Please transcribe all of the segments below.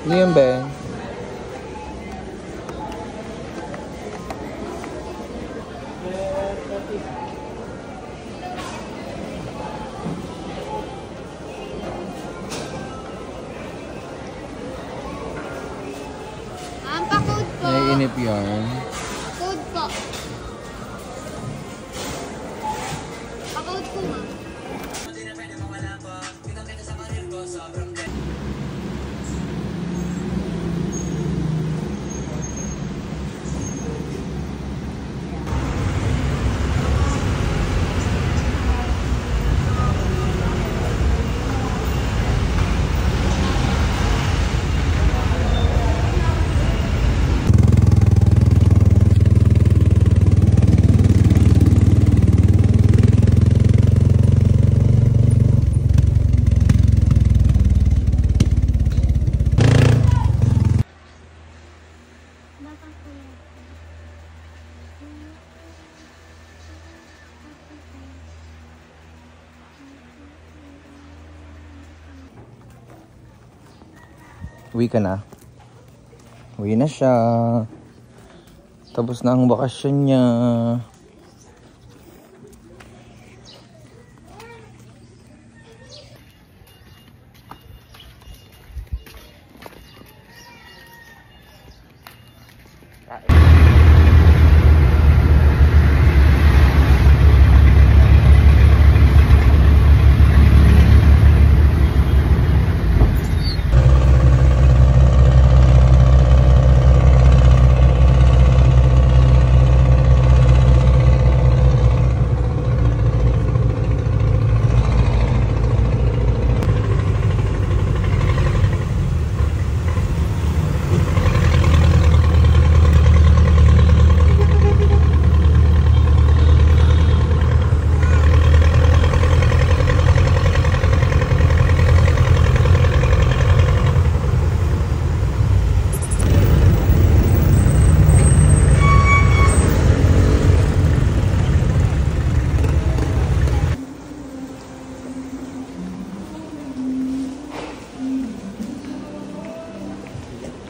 Ano yun, be? Pa-code po. Naiinip yarn. Code po. Pa-code po, ma'am. Uwi ka na. Uwi na siya. Tapos na ang bakasyon niya.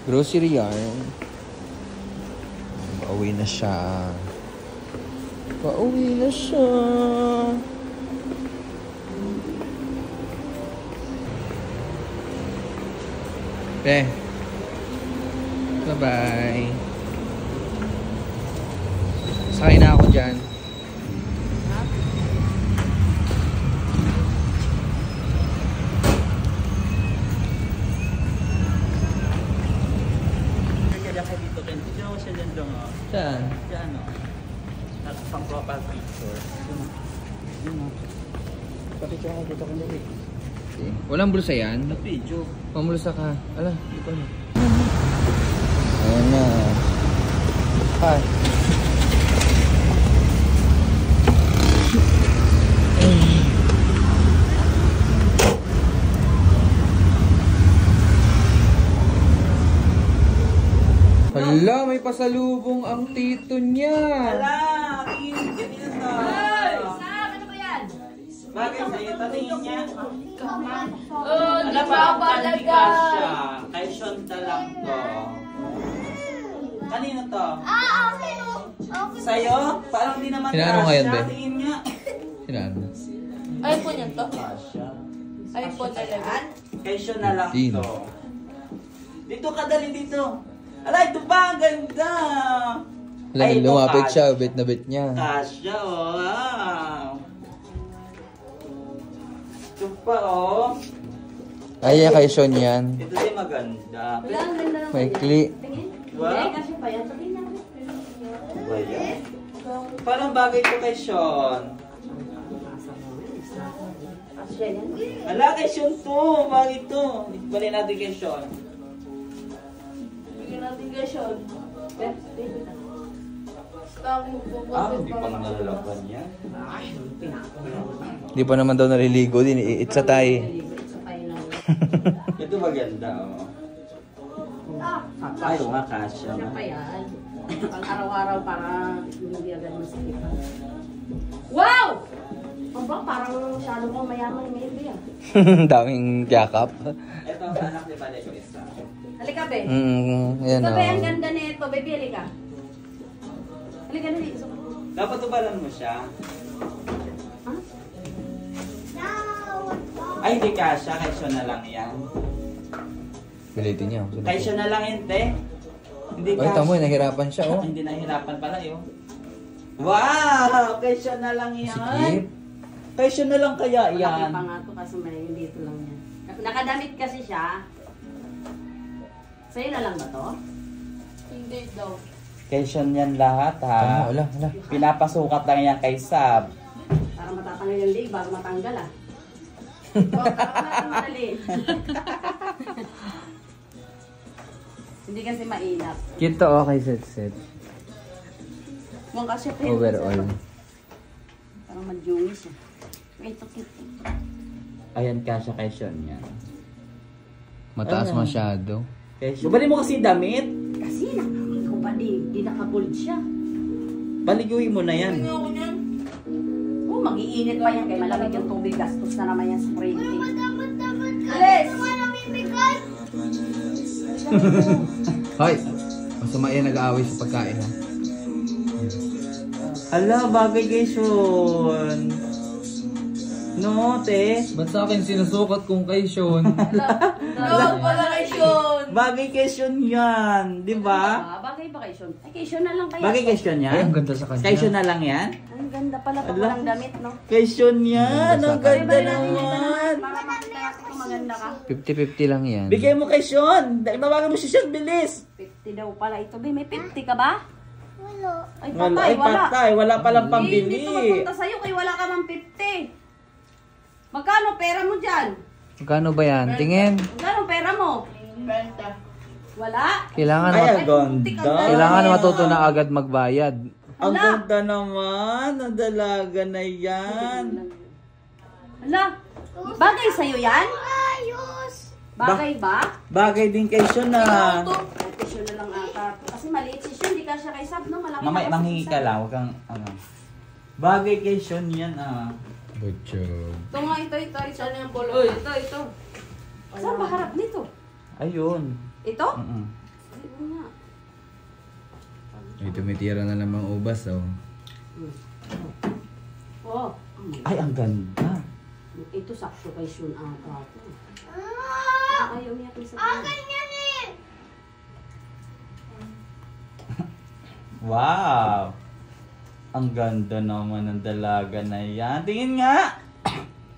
Grocery yarn. Pauwi na siya. Pauwi na siya. Bye-bye. Sakay na ako dyan. Saan? Diyan, no? Pang profile picture. Yun, no? Papicture ako dito kung dali. Walang bulsa yan? Video. Pamulsa ka. Ala, dito na. Ayan na. Hi. Hala, may pasalubong ang tito niya. Hala! Ganyan na. Ano ba yan? Bagay sa'yo, tanongin niya. Di ba balaga? Kay Shonta lang to. Kanino to? Okay. Okay. Sa'yo? Parang di naman Sinano ngayon, be? Tingin niya. Sinano? iPhone yan to? Kasha. iPhone talaga? Kay Shon na lang 15. to. Dito ka, dali dito. Ala, ito ba? Ang ganda! Alam, ito, lumapit Kasha. siya, bet na bet niya. Kasha, oh. Wow. Ito pa, oh. Ay, kay Sean yan. Ito din maganda. Wala, ang ganda ng Maikli. Wow. kasi pa yan. Sabihin niya. Ba yan? Parang bagay ito kay Sean. Ala, kay Sean to. Bagay ito. Balik natin kay Sean. Bigyan natin kay Sean. Hindi pa nga nalalaban yan. Di pa naman daw naliligo din. It's a tie. Ito maganda, oh. Ay, nga, Kasha. Siya pa yan. Pang araw-araw para hindi agad masakit. Wow! Aba, parang masyado kong mayaman maybe ah. Daming yakap. Ito ang anak ni Bale ko isa. Halika, be. Ayan Ito, o. be, ang ganda nito. Baby, halika. Halika, dali. Dapat tubalan mo siya. Ay, hindi kasha. Kaisyo na lang yan. Pilitin niya. Kaisyo na lang yan, te. Hindi Ay, tamo, nahirapan siya oh. Hindi nahihirapan pala yun. Wow! Kaisyo na lang yan. Sikip. Kaisyo na lang kaya Malaki yan. pa nga to kasi may dito lang yan. Nakadamit kasi siya. Sa'yo na lang ba to? Hindi daw. Kaisyo yan lahat, Tamo, ha? wala. Pinapasukat lang yan kay Sab. Para matatanggal yung leg bago matanggal ah. Para madali. Hindi kasi mainap. Cute to okay, set. Mukhang kasi ito Overall. Parang madyungis ah. Ito cute. Ayan, kasha kaisyo yan. Mataas Ano? masyado. Kaisyo. Bali mo kasi damit. Kasi ko pa di nakabold siya. Baliguin mo na yan. Ako niyan. Oh, mag-iinit pa yan kaya malamig yung tubig. Gastos na naman yan sa printing. Alis! Hoy! Masama yan nag-aaway sa pagkain ha. Ala, bagay kaisyon. No, te. Ba't sa akin sinusukat kung kay Sean? Tawag pala kay Sean. Bagay kaisyon yan. Di ba? Bagay ba kay Sean? Ay, kay Sean na lang kaya. Bagay kaisyon Ay, ang yan. ganda sa kanya. Kaisyon na lang yan. Ang ganda pala pag Ala. walang damit, no? Kaisyon yan. Ang Bali, ganda bali natin ito naman. para makita natin kung maganda ka. 50-50 lang yan. Bigay mo kay Sean. Ibabagay mo si Sean, bilis. 50 daw pala ito. Be, may 50 ka ba? Ay, Wala, patay, ay wala. patay. Wala palang Hindi pambili. ito mapunta sa'yo kaya wala ka mang 50. Magkano pera mo dyan? Magkano ba yan? Tingin. Magkano pera mo? Benta. Wala? Kailangan, Ay, mat- ang ganda. kailangan matuto na agad magbayad. Ang Ala. ganda naman. Ang dalaga na yan. Hala, bagay sa'yo yan? Bagay ba? Bagay din kay Sean na. Ay, kay Sean na lang ata. Kasi maliit si Sean, di ka siya kay Sab, no? Malaki Mamay, na kasi manghingi si ka Sab. lang. Huwag kang, ano. Bagay kay Sean yan, ah. Butchog. Ito nga, ito. Saan yung polo? Uy, ito. Saan ba harap nito? Ayun. Ito? Mm-mm. Ay, oo nga. May tumitira na namang ubas oh. Oh, Ay, ang ganda. ito sakto kay Sean ata. Ayaw niya kay Sab. Wow! Ang ganda naman ng dalaga na yan. Tingin nga!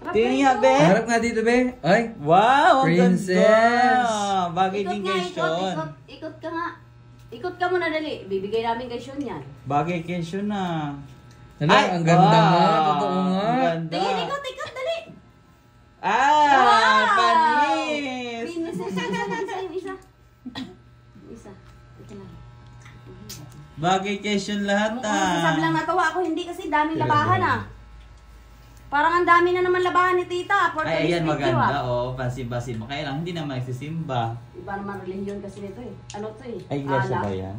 Tingin nga, be! Harap nga dito, be. Ay! Wow! Ang Princess! ganda! Bagay Ikot din nga, kay ikot. Sean. Ikot ka nga. Ikot ka muna, dali. Bibigay namin kay Sean yan. Bagay kay Sean na. Hala, ang ganda nga. Totoo nga. Ang ganda. Tingin, ikot, dali. Ah! Panis! Pinis. Isa. Isa. Ito lang. Bagay kay Sean lahat, Sasab lang ah. natawa ako, hindi kasi daming labahan ah. Parang ang dami na naman labahan ni tita. For Ay, today's ayan, video, maganda. ah. Oh, pansin-pansin mo. Kaya lang, hindi naman nagsisimba. Iba naman religion kasi nito eh. Ano to eh? Ay, iglesia Ala. ba yan?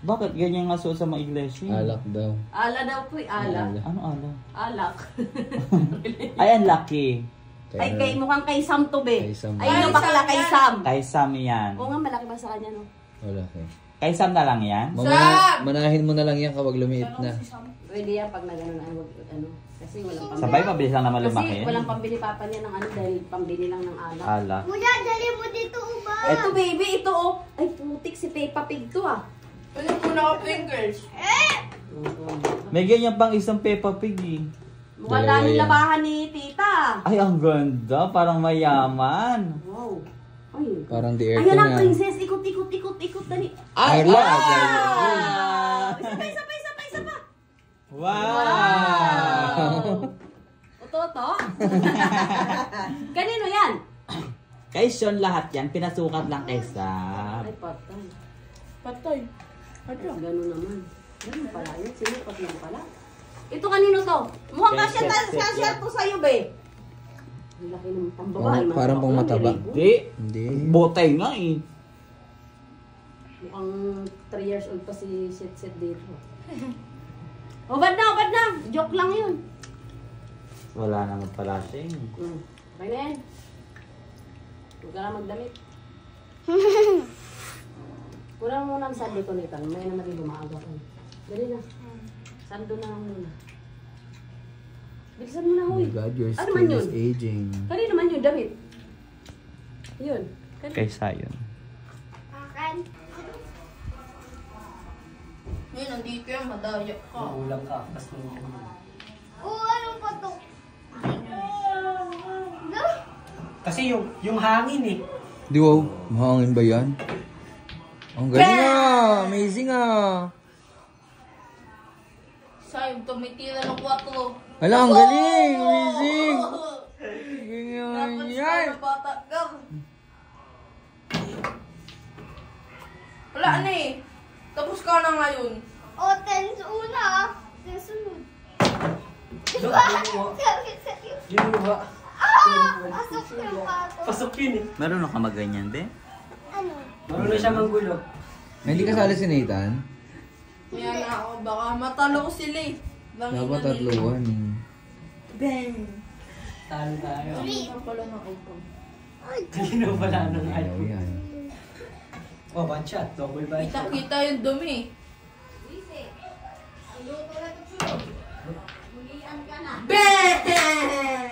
Bakit ganyan nga suot sa mga iglesia? Alak daw. Ala daw po eh. Alak. Ano ala? Alak. Ay, ang laki. Ay, kay mukhang kay Sam to be. Kay Sam. Ay, yung bakla kay Sam. Kay Sam yan. Oo nga, malaki ba sa kanya no? Wala kay. Kay Sam na lang yan? Manahin mo na lang yan kapag lumiit na. Pwede yan pag nagano na ano. Kasi walang pambili. Sabay, mabilis lang naman lumaki. Kasi walang pambili papa niya ng ano dahil pambili lang ng alak. Ala. Ito baby, ito oh. Ay, putik si Peppa Pig to ah. Pwede po naka-fingers. May ganyan pang isang Peppa Pig eh. Mukhang Dalawa daming yan. labahan ni tita. Ay, ang ganda. Parang mayaman. Wow. Ay. Parang the air Ayan to ang na. princess. Ikot, dali. Ay, Ala, wow! Isa pa. Wow! Oto. Kanino yan? Kay Sean lahat yan. Pinasukat lang kay Sam. Ay, patay. Patay. Ganun naman. Ganun pala. Yan, sinukat lang pala. Ito kanino to? Mukhang kasya to sa'yo, be. Ang laki ng pambabae. Oh, parang pang mataba. Hindi. Hindi. Botay nga eh. Mukhang 3 years old pa si Set dito. Obad na. Joke lang yun. Wala naman pala siya eh. Okay na yan. Huwag ka na magdamit. Wala mo muna ang sando ko nito. May naman din lumaaga ko. Dali na. Sando na lang muna. Bilisan mo na, Oh huy. my God, your Ano man skin is yun? aging. Kanina naman yun, damit. Yun. Kaysa yun. Akin. Ngayon, nandito yan, madaya ka. Ulam ka, mas mo. Oo, anong patok? No? Kasi yung hangin eh. Di wow, mahangin ba yan? Ang galing ah! Amazing ah! Sayang, tumitira ng 4. Hala, ang galing! Amazing! Ganyan Dapat yan! sa bata ka. Wala na eh. Tapos ka na ngayon. O, 10 sa una ah. 10 sunod. Ginuha. Sabi sa'yo. Ginuha. Pasok yung pato. Pasok yun eh. Meron ka maganyan, be? Ano? Marunong siya manggulo. Hindi kasali si Nathan? Yan na ako. Baka matalo ko sila eh. Dapat tatluhan eh. Bang! Talo tayo. Ano pala ng iPhone? Kanino pala ng Ayaw iPhone. yan. Oh, one shot. Double one shot. Kita-kita yung dumi. Bang!